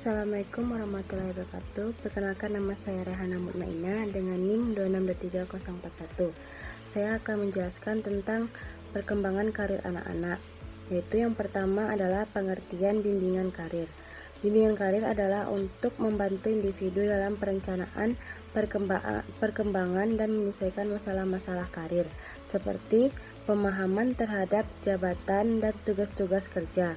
Assalamualaikum warahmatullahi wabarakatuh. Perkenalkan, nama saya Rehana Mutmainah dengan NIM 2633041. Saya akan menjelaskan tentang perkembangan karir anak-anak, yaitu yang pertama adalah pengertian bimbingan karir. Bimbingan karir adalah untuk membantu individu dalam perencanaan perkembangan dan menyelesaikan masalah-masalah karir, seperti pemahaman terhadap jabatan dan tugas-tugas kerja,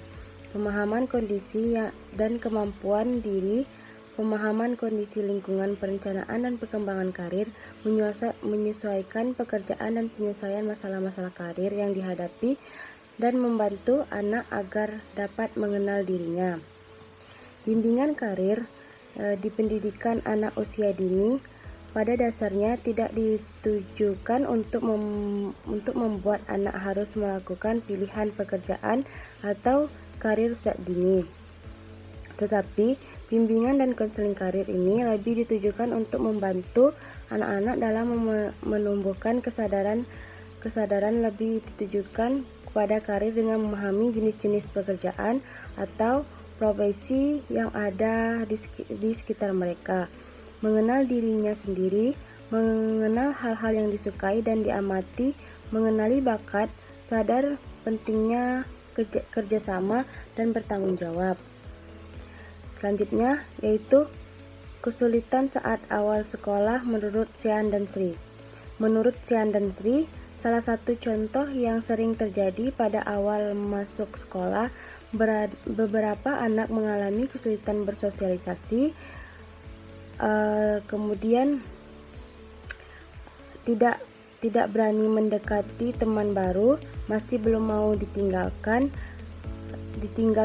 pemahaman kondisi dan kemampuan diri, pemahaman kondisi lingkungan, perencanaan dan perkembangan karir, menyesuaikan pekerjaan dan penyelesaian masalah-masalah karir yang dihadapi, dan membantu anak agar dapat mengenal dirinya. Bimbingan karir di pendidikan anak usia dini pada dasarnya tidak ditujukan untuk membuat anak harus melakukan pilihan pekerjaan atau karir sejak dini. Tetapi, bimbingan dan konseling karir ini lebih ditujukan untuk membantu anak-anak dalam menumbuhkan kesadaran lebih ditujukan kepada karir dengan memahami jenis-jenis pekerjaan atau profesi yang ada di sekitar mereka, mengenal dirinya sendiri, mengenal hal-hal yang disukai dan diamati, mengenali bakat, sadar pentingnya kerjasama dan bertanggung jawab. Selanjutnya yaitu kesulitan saat awal sekolah menurut Sean dan Sri. Menurut Sean dan Sri, salah satu contoh yang sering terjadi pada awal masuk sekolah, beberapa anak mengalami kesulitan bersosialisasi, kemudian tidak berani mendekati teman baru, masih belum mau ditinggal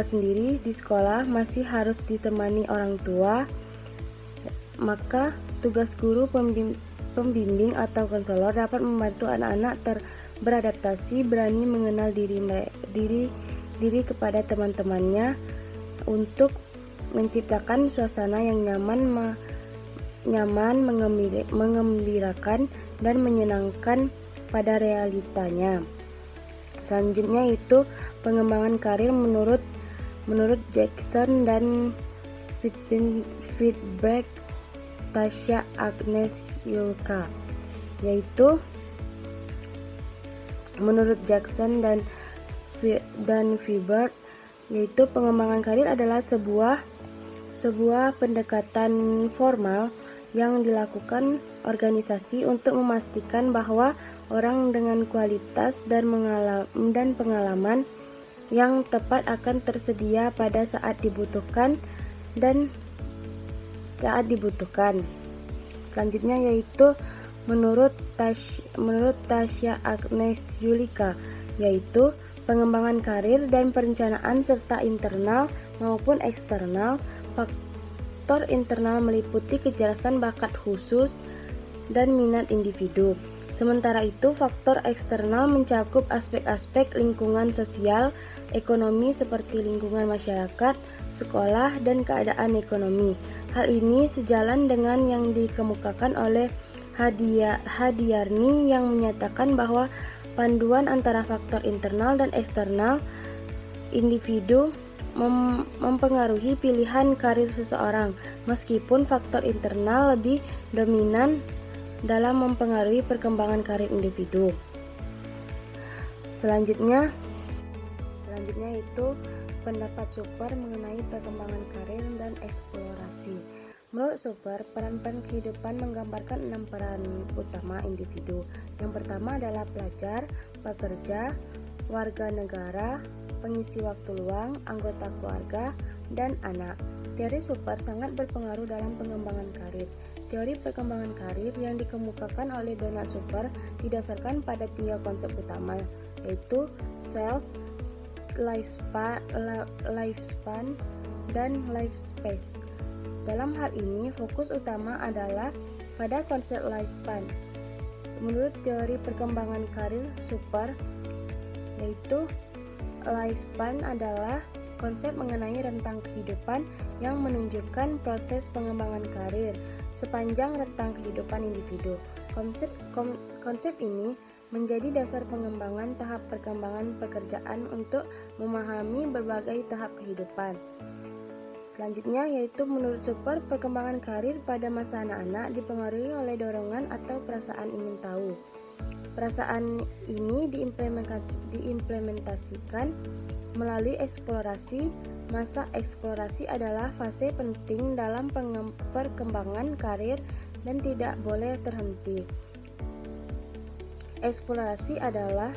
sendiri di sekolah, masih harus ditemani orang tua. Maka tugas guru pembimbing atau konselor dapat membantu anak-anak beradaptasi, berani mengenal diri kepada teman-temannya untuk menciptakan suasana yang nyaman, mengembirakan dan menyenangkan pada realitanya. Selanjutnya itu pengembangan karir menurut Jackson dan feedback Tasha Agnes Yulka, yaitu menurut Jackson dan Feedback, yaitu pengembangan karir adalah sebuah pendekatan formal yang dilakukan organisasi untuk memastikan bahwa orang dengan kualitas dan pengalaman yang tepat akan tersedia pada saat dibutuhkan. Selanjutnya yaitu menurut Tasha Agnes Yulika, yaitu pengembangan karir dan perencanaan serta internal maupun eksternal. Faktor internal meliputi kejelasan bakat khusus dan minat individu. Sementara itu, faktor eksternal mencakup aspek-aspek lingkungan sosial, ekonomi seperti lingkungan masyarakat, sekolah, dan keadaan ekonomi. Hal ini sejalan dengan yang dikemukakan oleh Hadiyarni yang menyatakan bahwa panduan antara faktor internal dan eksternal individu mempengaruhi pilihan karir seseorang, meskipun faktor internal lebih dominan dalam mempengaruhi perkembangan karir individu. Selanjutnya itu pendapat Super mengenai perkembangan karir dan eksplorasi. Menurut Super, peran-peran kehidupan menggambarkan 6 peran utama individu. Yang pertama adalah pelajar, pekerja, warga negara, pengisi waktu luang, anggota keluarga, dan anak. Teori Super sangat berpengaruh dalam pengembangan karir. Teori perkembangan karir yang dikemukakan oleh Donald Super didasarkan pada 3 konsep utama, yaitu self, lifespan, dan life space. Dalam hal ini, fokus utama adalah pada konsep lifespan. Menurut teori perkembangan karir Super, yaitu lifespan adalah konsep mengenai rentang kehidupan yang menunjukkan proses pengembangan karir sepanjang rentang kehidupan individu. Konsep ini menjadi dasar pengembangan tahap perkembangan pekerjaan untuk memahami berbagai tahap kehidupan. Selanjutnya yaitu menurut Super, perkembangan karir pada masa anak-anak dipengaruhi oleh dorongan atau perasaan ingin tahu. Perasaan ini diimplementasikan melalui eksplorasi. Masa eksplorasi adalah fase penting dalam perkembangan karir dan tidak boleh terhenti. Eksplorasi adalah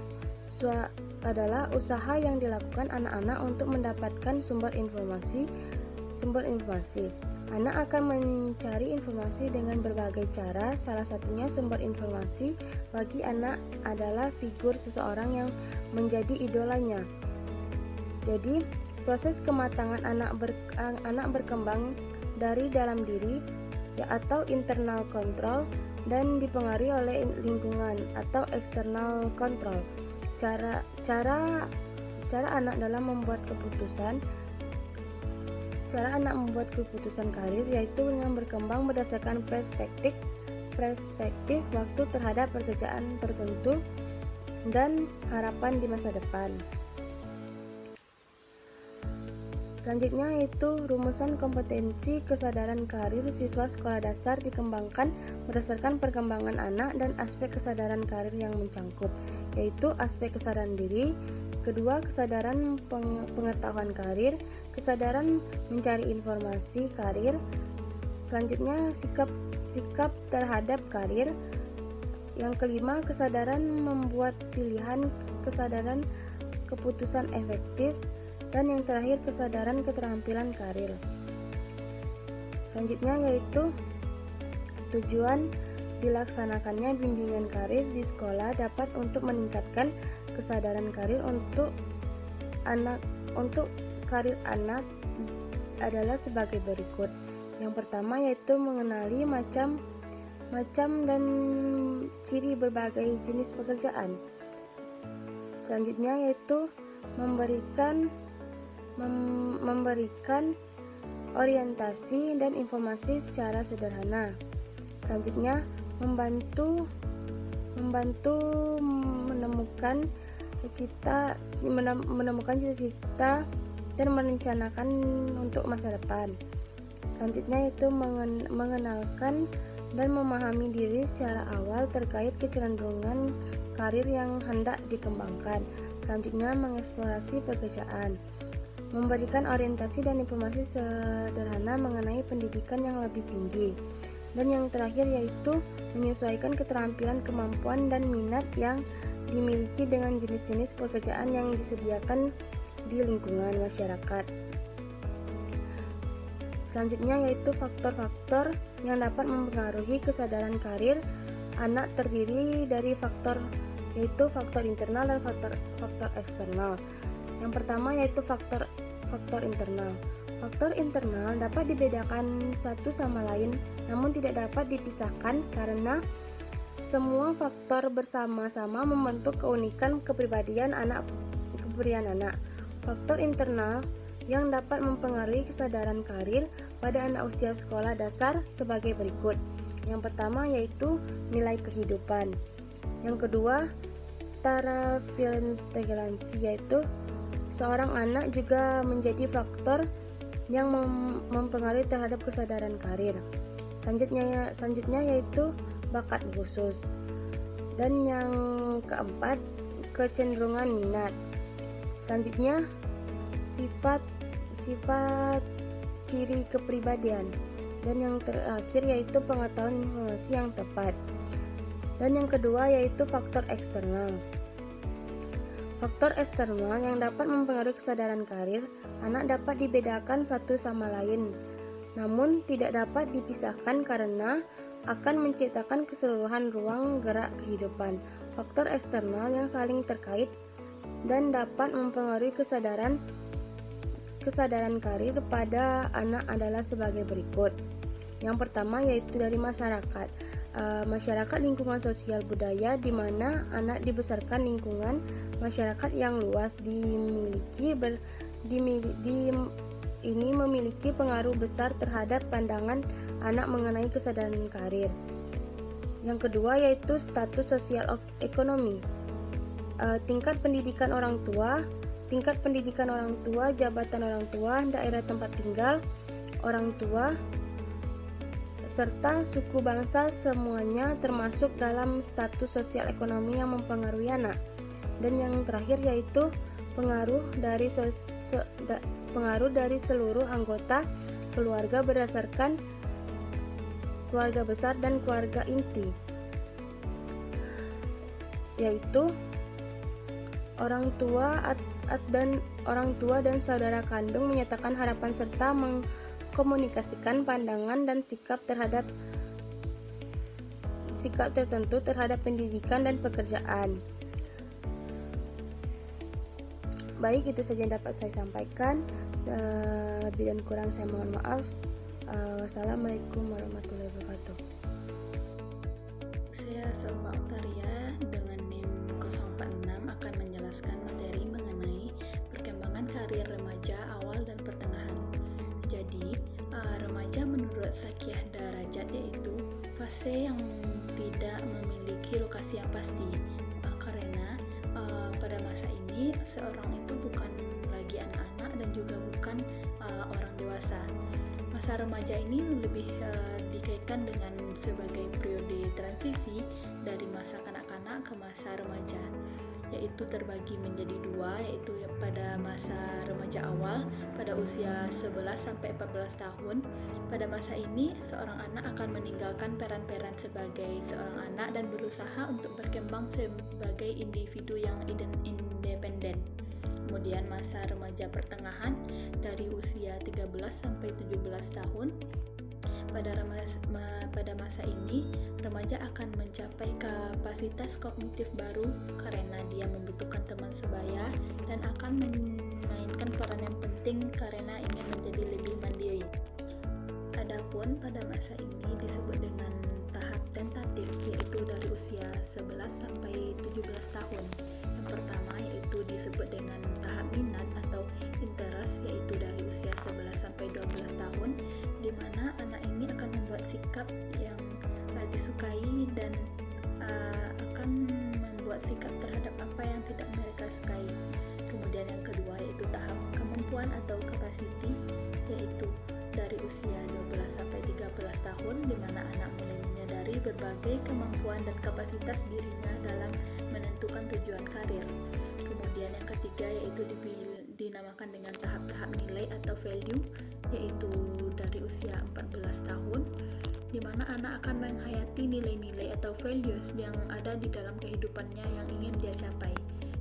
usaha yang dilakukan anak-anak untuk mendapatkan sumber informasi. Anak akan mencari informasi dengan berbagai cara. Salah satunya sumber informasi bagi anak adalah figur seseorang yang menjadi idolanya. Jadi, proses kematangan anak berkembang dari dalam diri atau internal control dan dipengaruhi oleh lingkungan atau external control. Cara anak dalam membuat keputusan. Cara anak membuat keputusan karir yaitu dengan berkembang berdasarkan perspektif waktu terhadap pekerjaan tertentu dan harapan di masa depan. Selanjutnya yaitu rumusan kompetensi kesadaran karir siswa sekolah dasar dikembangkan berdasarkan perkembangan anak dan aspek kesadaran karir yang mencangkup, yaitu aspek kesadaran diri, kedua kesadaran pengetahuan karir, kesadaran mencari informasi karir, selanjutnya sikap terhadap karir, yang kelima kesadaran membuat pilihan, kesadaran keputusan efektif, dan yang terakhir kesadaran keterampilan karir. Selanjutnya yaitu tujuan dilaksanakannya bimbingan karir di sekolah dapat untuk meningkatkan kesadaran karir untuk karir anak adalah sebagai berikut. Yang pertama yaitu mengenali macam dan ciri berbagai jenis pekerjaan. Selanjutnya yaitu memberikan orientasi dan informasi secara sederhana. Selanjutnya membantu menemukan cita-cita dan merencanakan untuk masa depan. Selanjutnya yaitu mengenalkan dan memahami diri secara awal terkait kecenderungan karir yang hendak dikembangkan. Selanjutnya mengeksplorasi pekerjaan. Memberikan orientasi dan informasi sederhana mengenai pendidikan yang lebih tinggi. Dan yang terakhir yaitu menyesuaikan keterampilan, kemampuan, dan minat yang dimiliki dengan jenis-jenis pekerjaan yang disediakan di lingkungan masyarakat. Selanjutnya yaitu faktor-faktor yang dapat mempengaruhi kesadaran karir anak terdiri dari faktor internal dan faktor eksternal. Yang pertama yaitu faktor internal. Faktor internal dapat dibedakan satu sama lain, namun tidak dapat dipisahkan karena semua faktor bersama-sama membentuk keunikan kepribadian anak. Faktor internal yang dapat mempengaruhi kesadaran karir pada anak usia sekolah dasar sebagai berikut. Yang pertama yaitu nilai kehidupan. Yang kedua, tarafilentegelansi, yaitu seorang anak juga menjadi faktor yang mempengaruhi terhadap kesadaran karir. Selanjutnya yaitu bakat khusus. Dan yang keempat, kecenderungan minat. Selanjutnya sifat ciri kepribadian. Dan yang terakhir yaitu pengetahuan informasi yang tepat. Dan yang kedua yaitu faktor eksternal. Faktor eksternal yang dapat mempengaruhi kesadaran karir anak dapat dibedakan satu sama lain, namun tidak dapat dipisahkan karena akan menciptakan keseluruhan ruang gerak kehidupan. Faktor eksternal yang saling terkait dan dapat mempengaruhi kesadaran karir pada anak adalah sebagai berikut. Yang pertama yaitu dari masyarakat. Masyarakat lingkungan sosial budaya di mana anak dibesarkan lingkungan masyarakat yang luas ini memiliki pengaruh besar terhadap pandangan anak mengenai kesadaran karir. Yang kedua yaitu status sosial ekonomi. Tingkat pendidikan orang tua, jabatan orang tua, daerah tempat tinggal, orang tua, serta suku bangsa semuanya termasuk dalam status sosial ekonomi yang mempengaruhi anak. Dan yang terakhir yaitu pengaruh dari seluruh anggota keluarga berdasarkan keluarga besar dan keluarga inti, yaitu orang tua dan saudara kandung menyatakan harapan serta mengkomunikasikan pandangan dan sikap tertentu terhadap pendidikan dan pekerjaan. Baik, itu saja yang dapat saya sampaikan. Lebih dan kurang saya mohon maaf. Wassalamualaikum warahmatullahi wabarakatuh. Saya Salma Oktaria dengan NIM 046 akan menjelaskan materi mengenai perkembangan karir remaja awal dan pertengahan. Jadi, remaja menurut Sakiah Darajat yaitu fase yang tidak memiliki lokasi yang pasti, karena pada masa ini seorang itu bukan lagi anak-anak dan juga bukan orang dewasa. Masa remaja ini lebih dikaitkan dengan sebagai periode transisi dari masa kanak-kanak ke masa remaja, yaitu terbagi menjadi dua, yaitu pada masa remaja awal pada usia 11 sampai 14 tahun. Pada masa ini seorang anak akan meninggalkan peran-peran sebagai seorang anak dan berusaha untuk berkembang sebagai individu yang independen. Kemudian masa remaja pertengahan dari usia 13 sampai 17 tahun. Pada masa ini, remaja akan mencapai kapasitas kognitif baru karena dia membutuhkan teman sebaya dan akan memainkan peran yang penting karena ingin menjadi lebih mandiri. Adapun pada masa ini disebut dengan tahap tentatif, yaitu dari usia 11 sampai 17 tahun. Yang pertama yaitu disebut dengan tahap minat atau interest, yaitu dari usia 11 sampai 12 tahun, di mana anak ini akan membuat sikap yang disukai dan akan membuat sikap terhadap apa yang tidak mereka sukai. Kemudian yang kedua yaitu tahap kemampuan atau capacity, yaitu dari usia 12 sampai 13 tahun, di mana anak mulai menyadari berbagai kemampuan dan kapasitas dirinya dalam menentukan tujuan karir. Kemudian yang ketiga yaitu dinamakan dengan tahap-tahap nilai atau value, yaitu dari usia 14 tahun, di mana anak akan menghayati nilai-nilai atau values yang ada di dalam kehidupannya yang ingin dia capai.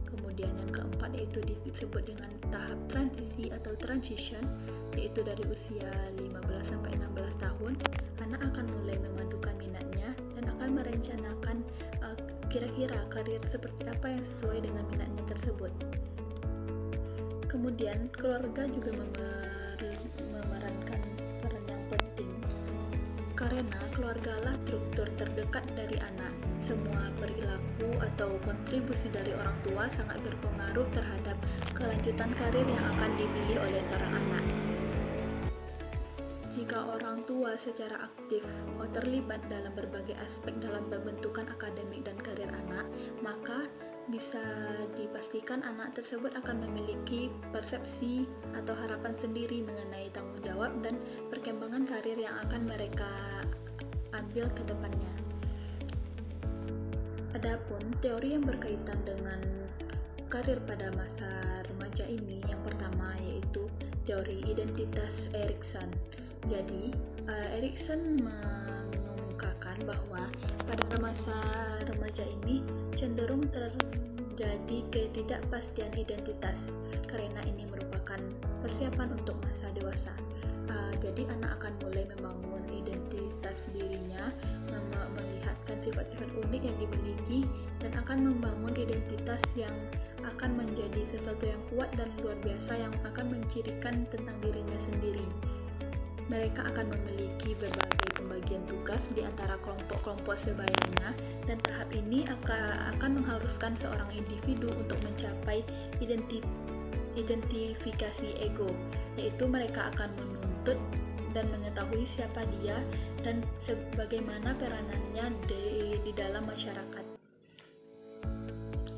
Kemudian yang keempat yaitu disebut dengan tahap transisi atau transition, yaitu dari usia 15 sampai 16 tahun, anak akan mulai memadukan minatnya dan akan merencanakan kira-kira karir seperti apa yang sesuai dengan minatnya tersebut. Kemudian keluarga juga memerankan peran yang penting, karena keluargalah struktur terdekat dari anak. Semua perilaku atau kontribusi dari orang tua sangat berpengaruh terhadap kelanjutan karir yang akan dipilih oleh seorang anak. Jika orang tua secara aktif terlibat dalam berbagai aspek dalam pembentukan akademik dan karir anak, maka bisa dipastikan anak tersebut akan memiliki persepsi atau harapan sendiri mengenai tanggung jawab dan perkembangan karir yang akan mereka ambil ke depannya. Adapun teori yang berkaitan dengan karir pada masa remaja ini, yang pertama yaitu teori identitas Erikson. Jadi, Erikson mengemukakan bahwa pada masa remaja ini cenderung terjadi ketidakpastian identitas, karena ini merupakan persiapan untuk masa dewasa. Jadi anak akan mulai membangun identitas dirinya, melihatkan sifat-sifat unik yang dimiliki, dan akan membangun identitas yang akan menjadi sesuatu yang kuat dan luar biasa yang akan mencirikan tentang dirinya sendiri. Mereka akan memiliki berbagai pembagian tugas di antara kelompok-kelompok sebayanya, dan tahap ini akan mengharuskan seorang individu untuk mencapai identifikasi ego, yaitu mereka akan menuntut dan mengetahui siapa dia dan bagaimana peranannya di dalam masyarakat.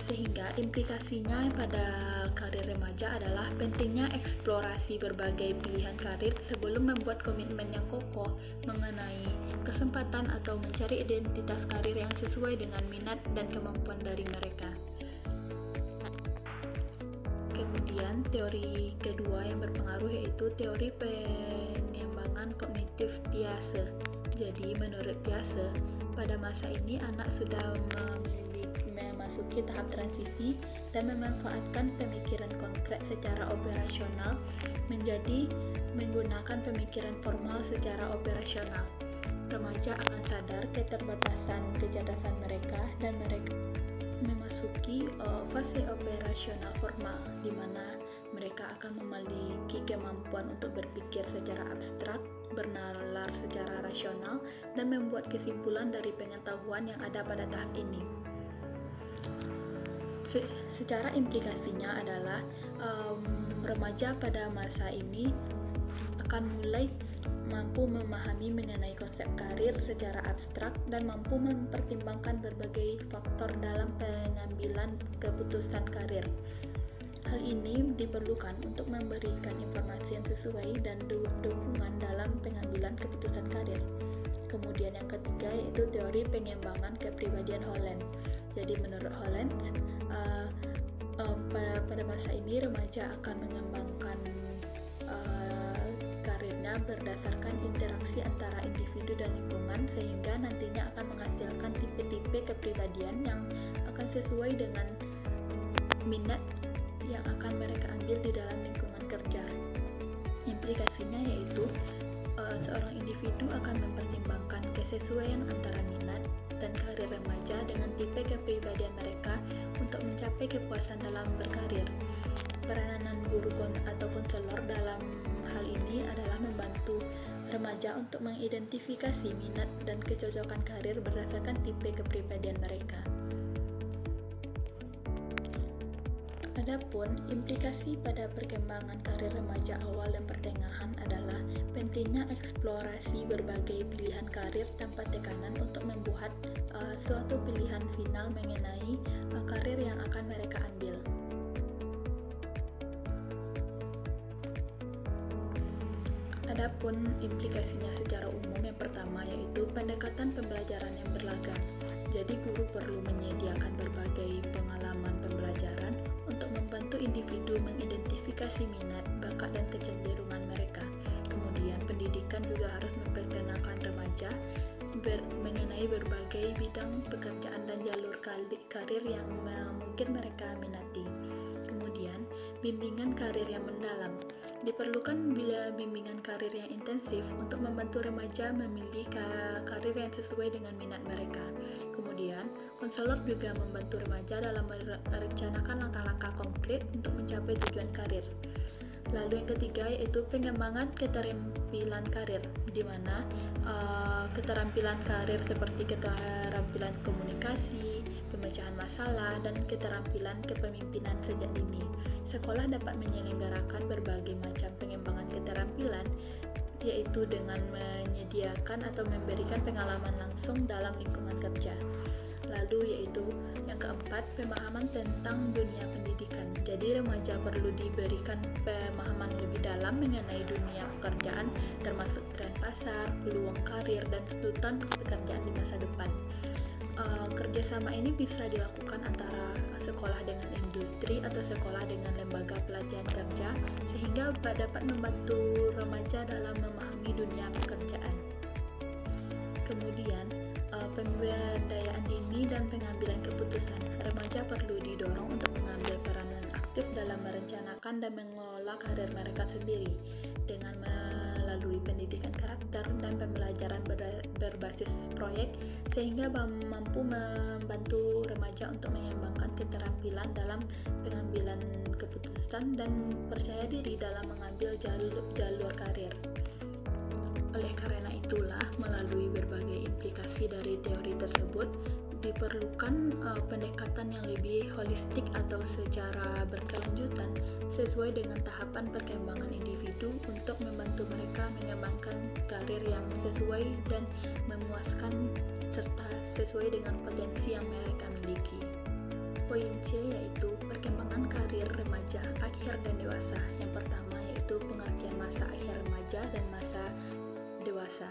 Sehingga implikasinya pada karir remaja adalah pentingnya eksplorasi berbagai pilihan karir sebelum membuat komitmen yang kokoh mengenai kesempatan atau mencari identitas karir yang sesuai dengan minat dan kemampuan dari mereka. Kemudian teori kedua yang berpengaruh yaitu teori pengembangan kognitif Piaget. Jadi menurut Piaget, pada masa ini anak sudah memasuki tahap transisi dan memanfaatkan pemikiran konkret secara operasional menjadi menggunakan pemikiran formal secara operasional. Remaja akan sadar keterbatasan kecerdasan mereka dan mereka memasuki fase operasional formal di mana mereka akan memiliki kemampuan untuk berpikir secara abstrak, bernalar secara rasional, dan membuat kesimpulan dari pengetahuan yang ada pada tahap ini. Secara implikasinya adalah remaja pada masa ini akan mulai mampu memahami mengenai konsep karir secara abstrak dan mampu mempertimbangkan berbagai faktor dalam pengambilan keputusan karir. Hal ini diperlukan untuk memberikan informasi yang sesuai dan dukungan dalam pengambilan keputusan karir. Kemudian yang ketiga yaitu teori pengembangan kepribadian Holland. Jadi menurut Holland, pada masa ini remaja akan mengembangkan karirnya berdasarkan interaksi antara individu dan lingkungan sehingga nantinya akan menghasilkan tipe-tipe kepribadian yang akan sesuai dengan minat yang akan mereka ambil di dalam lingkungan kerja. Implikasinya yaitu seorang individu akan mempertimbangkan kesesuaian antara minat dan karir remaja dengan tipe kepribadian mereka untuk mencapai kepuasan dalam berkarir. Peranan guru atau konselor dalam hal ini adalah membantu remaja untuk mengidentifikasi minat dan kecocokan karir berdasarkan tipe kepribadian mereka. Adapun implikasi pada perkembangan karir remaja awal dan pertengahan adalah pentingnya eksplorasi berbagai pilihan karir tanpa tekanan untuk membuat suatu pilihan final mengenai karir yang akan mereka ambil. Adapun implikasinya secara umum yang pertama yaitu pendekatan pembelajaran yang beragam. Jadi guru perlu menyediakan berbagai pengalaman pembelajaran untuk membantu individu mengidentifikasi minat, bakat, dan kecenderungan mereka. Kemudian pendidikan juga harus memperkenalkan remaja mengenai berbagai bidang pekerjaan dan jalur karir yang mungkin mereka minati. Kemudian bimbingan karir yang mendalam. Diperlukan bimbingan karir yang intensif untuk membantu remaja memilih karir yang sesuai dengan minat mereka. Kemudian, konselor juga membantu remaja dalam merencanakan langkah-langkah konkret untuk mencapai tujuan karir. Lalu yang ketiga yaitu pengembangan keterampilan karir, di mana keterampilan karir seperti keterampilan komunikasi, pemecahan masalah, dan keterampilan kepemimpinan sejak dini. Sekolah dapat menyelenggarakan berbagai macam pengembangan keterampilan, yaitu dengan menyediakan atau memberikan pengalaman langsung dalam lingkungan kerja. Lalu yaitu yang keempat, pemahaman tentang dunia pendidikan. Jadi remaja perlu diberikan pemahaman lebih dalam mengenai dunia pekerjaan, termasuk tren pasar, peluang karir, dan tuntutan pekerjaan di masa depan. Kerjasama ini bisa dilakukan antara sekolah dengan industri atau sekolah dengan lembaga pelatihan kerja, sehingga dapat membantu remaja dalam memahami dunia pekerjaan. Kemudian pemberdayaan dini dan pengambilan keputusan. Remaja perlu didorong untuk mengambil peranan aktif dalam merencanakan dan mengelola karir mereka sendiri dengan melalui pendidikan karakter dan pembelajaran berbasis proyek, sehingga mampu membantu remaja untuk mengembangkan keterampilan dalam pengambilan keputusan dan percaya diri dalam mengambil jalur karir. Oleh karena itulah, melalui berbagai implikasi dari teori tersebut, diperlukan pendekatan yang lebih holistik atau secara berkelanjutan sesuai dengan tahapan perkembangan individu untuk membantu mereka mengembangkan karir yang sesuai dan memuaskan serta sesuai dengan potensi yang mereka miliki. poin C yaitu perkembangan karir remaja, akhir, dan dewasa. Yang pertama yaitu pengertian masa akhir remaja dan masa dewasa.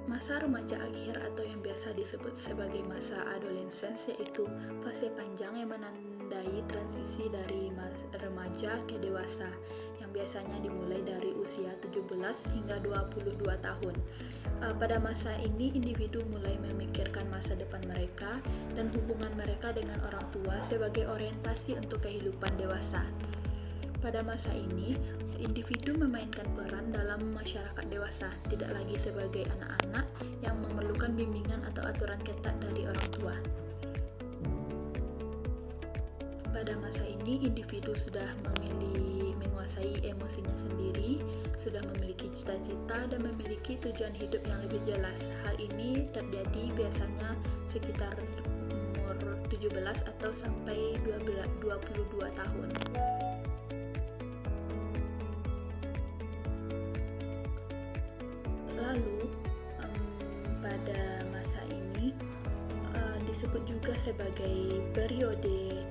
Masa remaja akhir atau yang biasa disebut sebagai masa adolescence yaitu fase panjang yang menandai transisi dari remaja ke dewasa yang biasanya dimulai dari usia 17 hingga 22 tahun. Pada masa ini individu mulai memikirkan masa depan mereka dan hubungan mereka dengan orang tua sebagai orientasi untuk kehidupan dewasa. Pada masa ini, individu memainkan peran dalam masyarakat dewasa, tidak lagi sebagai anak-anak yang memerlukan bimbingan atau aturan ketat dari orang tua. Pada masa ini, individu sudah menguasai emosinya sendiri, sudah memiliki cita-cita dan memiliki tujuan hidup yang lebih jelas. Hal ini terjadi biasanya sekitar umur 17 atau sampai 22 tahun. Lalu pada masa ini disebut juga sebagai periode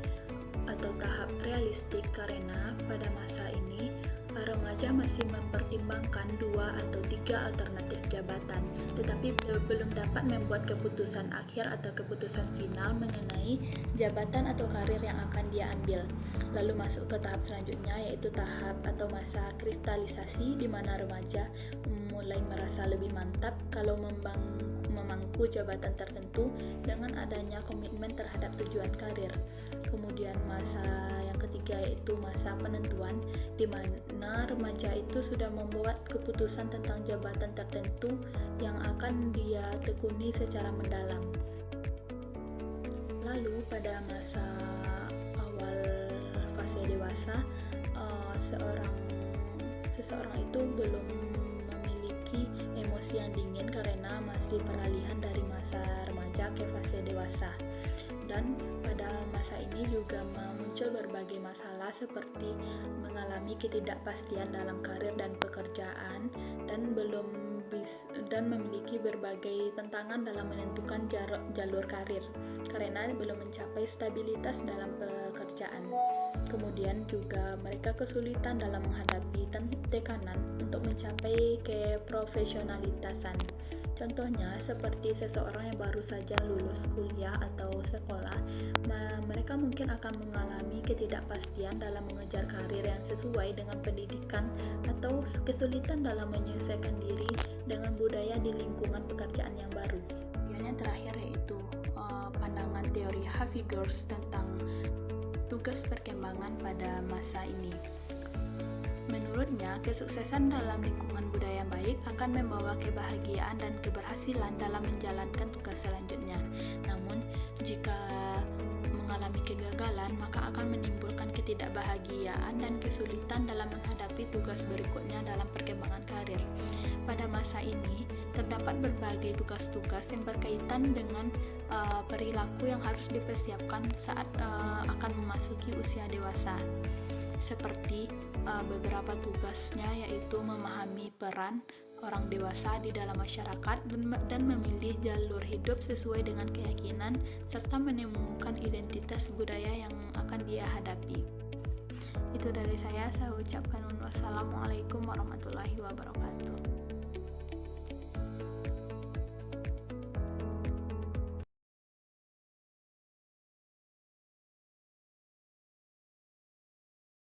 atau tahap realistik karena pada masa ini remaja masih mempertimbangkan 2 atau 3 alternatif jabatan, tetapi belum dapat membuat keputusan akhir atau keputusan final mengenai jabatan atau karir yang akan dia ambil. Lalu masuk ke tahap selanjutnya yaitu tahap atau masa kristalisasi di mana remaja mulai merasa lebih mantap kalau memangku jabatan tertentu dengan adanya komitmen terhadap tujuan karir. Kemudian masa yang ketiga yaitu masa penentuan di mana remaja itu sudah membuat keputusan tentang jabatan tertentu yang akan dia tekuni secara mendalam. Lalu pada masa awal fase dewasa, seseorang itu belum memiliki emosi yang dingin karena masih peralihan dari masa remaja ke fase dewasa. Dan pada masa ini juga muncul berbagai masalah seperti mengalami ketidakpastian dalam karir dan pekerjaan dan memiliki berbagai tantangan dalam menentukan jalur karir karena belum mencapai stabilitas dalam pekerjaan. Kemudian juga mereka kesulitan dalam menghadapi tekanan untuk mencapai keprofesionalitasan. Contohnya seperti seseorang yang baru saja lulus kuliah atau sekolah, mereka mungkin akan mengalami ketidakpastian dalam mengejar karir yang sesuai dengan pendidikan atau kesulitan dalam menyesuaikan diri dengan budaya di lingkungan pekerjaan yang baru. Yang terakhir yaitu pandangan teori Haviggers tentang tugas perkembangan pada masa ini. Menurutnya, kesuksesan dalam lingkungan budaya baik akan membawa kebahagiaan dan keberhasilan dalam menjalankan tugas selanjutnya. Namun, jika mengalami kegagalan, maka akan menimbulkan ketidakbahagiaan dan kesulitan dalam menghadapi tugas berikutnya dalam perkembangan karir. Pada masa ini, terdapat berbagai tugas-tugas yang berkaitan dengan perilaku yang harus dipersiapkan saat akan memasuki usia dewasa. Seperti beberapa tugasnya yaitu memahami peran orang dewasa di dalam masyarakat dan memilih jalur hidup sesuai dengan keyakinan serta menemukan identitas budaya yang akan dia hadapi. Itu dari saya ucapkan wassalamualaikum warahmatullahi wabarakatuh.